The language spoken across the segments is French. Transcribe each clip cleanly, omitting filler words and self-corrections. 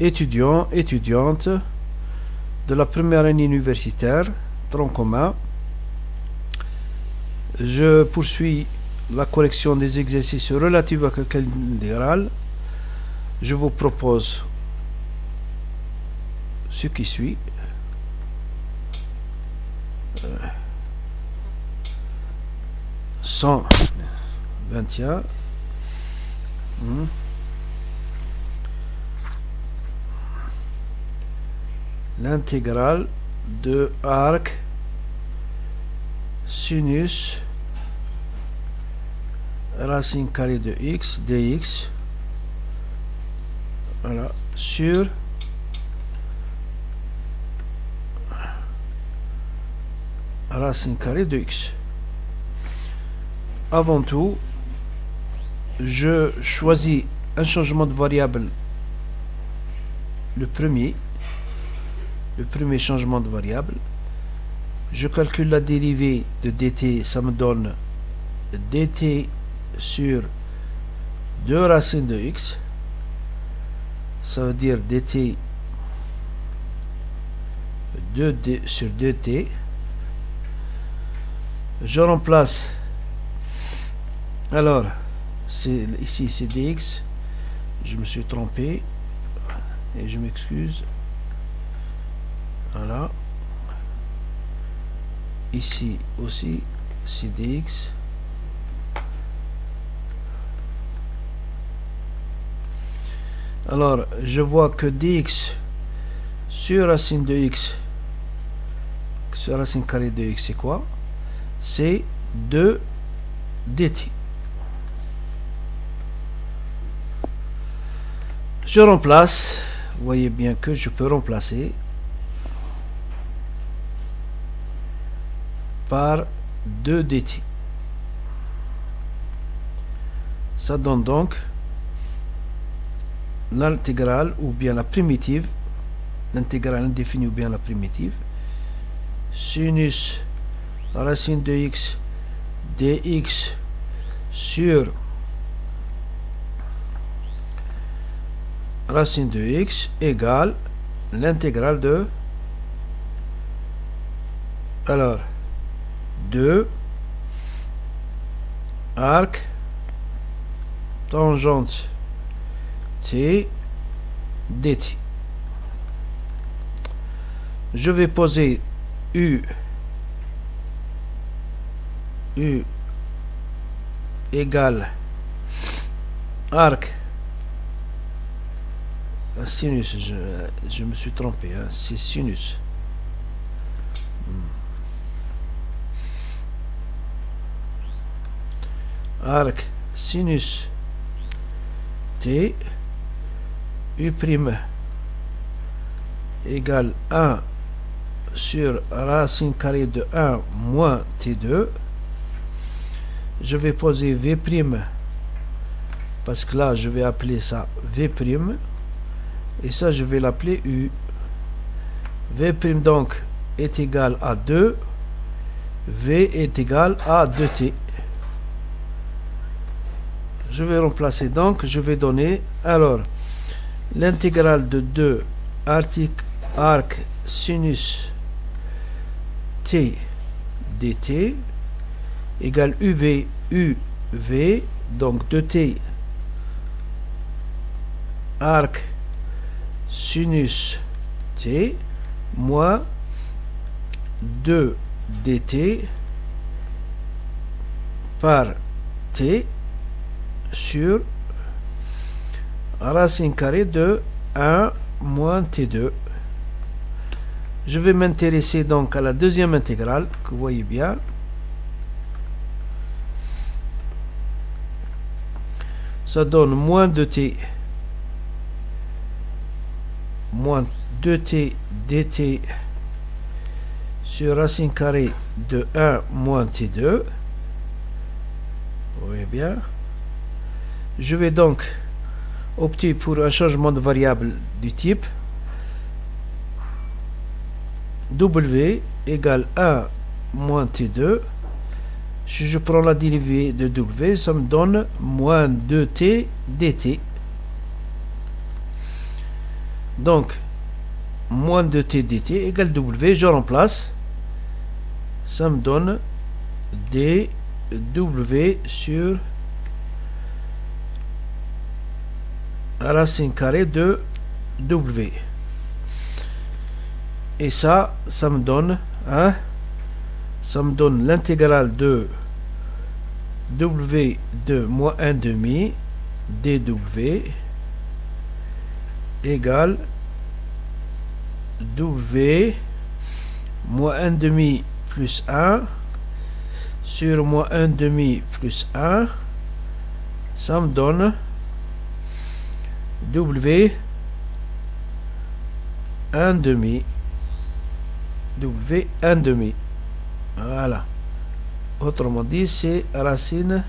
étudiants, étudiantes de la première année universitaire, tronc commun. Je poursuis la correction des exercices relatifs à la calcul intégral. Je vous propose ce qui suit. 121. L'intégrale de arc sinus racine carrée de x dx, voilà, sur racine carrée de x. Avant tout, je choisis un changement de variable, le premier changement de variable. Je calcule la dérivée de dt, ça me donne dt sur 2 racines de x, ça veut dire dt sur 2t. Je remplace, alors ici c'est dx, je me suis trompé et je m'excuse. Voilà, ici aussi c'est dx. Alors je vois que dx sur racine de x, sur racine carrée de x, c'est quoi? C'est 2 dt. Je remplace, vous voyez bien que je peux remplacer par 2 dt. Ça donne donc l'intégrale ou bien la primitive, l'intégrale indéfinie ou bien la primitive, sinus racine de x dx sur racine de x égale l'intégrale de, alors 2 arc tangente t dt. Je vais poser u égale arc sinus, je me suis trompé, hein, c'est sinus. Arc sinus t u' égale 1 sur racine carrée de 1 moins t2. Je vais poser v', parce que là je vais appeler ça v', et ça je vais l'appeler u. V' donc est égal à 2, v est égal à 2t. Je vais remplacer, donc je vais donner, alors l'intégrale de 2 arc sinus t dt égale uv, donc 2t arc sinus t moins 2 dt par t sur racine carrée de 1 moins t2. Je vais m'intéresser donc à la deuxième intégrale, que vous voyez bien. Ça donne moins 2t dt sur racine carrée de 1 moins t2. Vous voyez bien. Je vais donc opter pour un changement de variable du type w égale 1 moins t2. Si je prends la dérivée de w, ça me donne moins 2t dt. Donc, moins 2t dt égale w, je remplace, ça me donne dw sur racine carrée de w. Et ça me donne, hein, ça me donne l'intégrale de w de moins 1 demi dw égale w moins 1 demi plus 1 sur moins 1 demi plus 1, ça me donne w 1 demi w 1 demi. Voilà. Autrement dit, c'est racine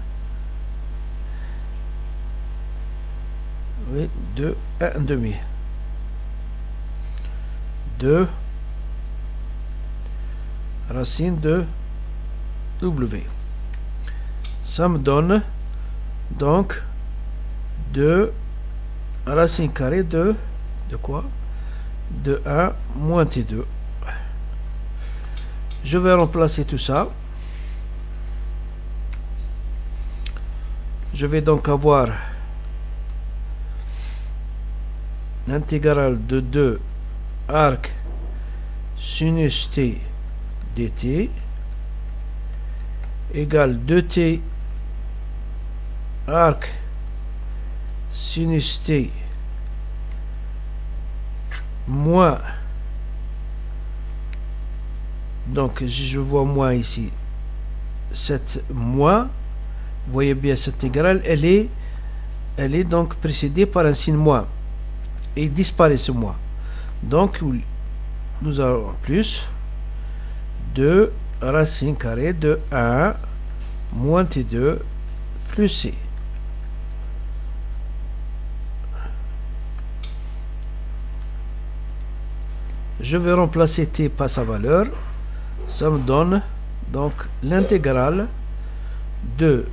de 1 demi de racine de w. Ça me donne donc de racine carrée de quoi? De 1 moins t2. Je vais remplacer tout ça. Je vais donc avoir l'intégrale de 2 arc sinus t dt égale 2t arc sinus t moins, donc je vois moins ici, cette moins, vous voyez bien cette intégrale, elle est donc précédée par un signe moins et il disparaît ce moins. Donc nous avons plus de racine carrée de 1 moins t2 plus c. Je vais remplacer t par sa valeur. Ça me donne donc l'intégrale de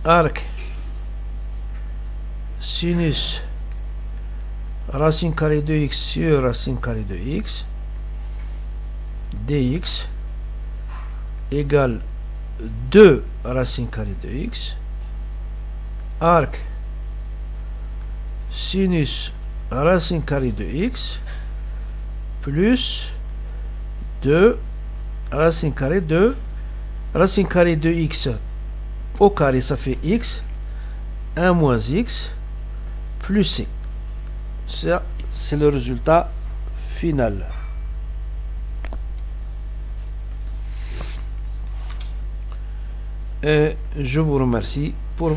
arc sinus racine carrée de x sur racine carrée de x dx égale 2 racine carrée de x arc sinus racine carrée de x plus 2 racine carrée de x au carré, ça fait x 1 moins x plus c. Ça, c'est le résultat final. Et je vous remercie pour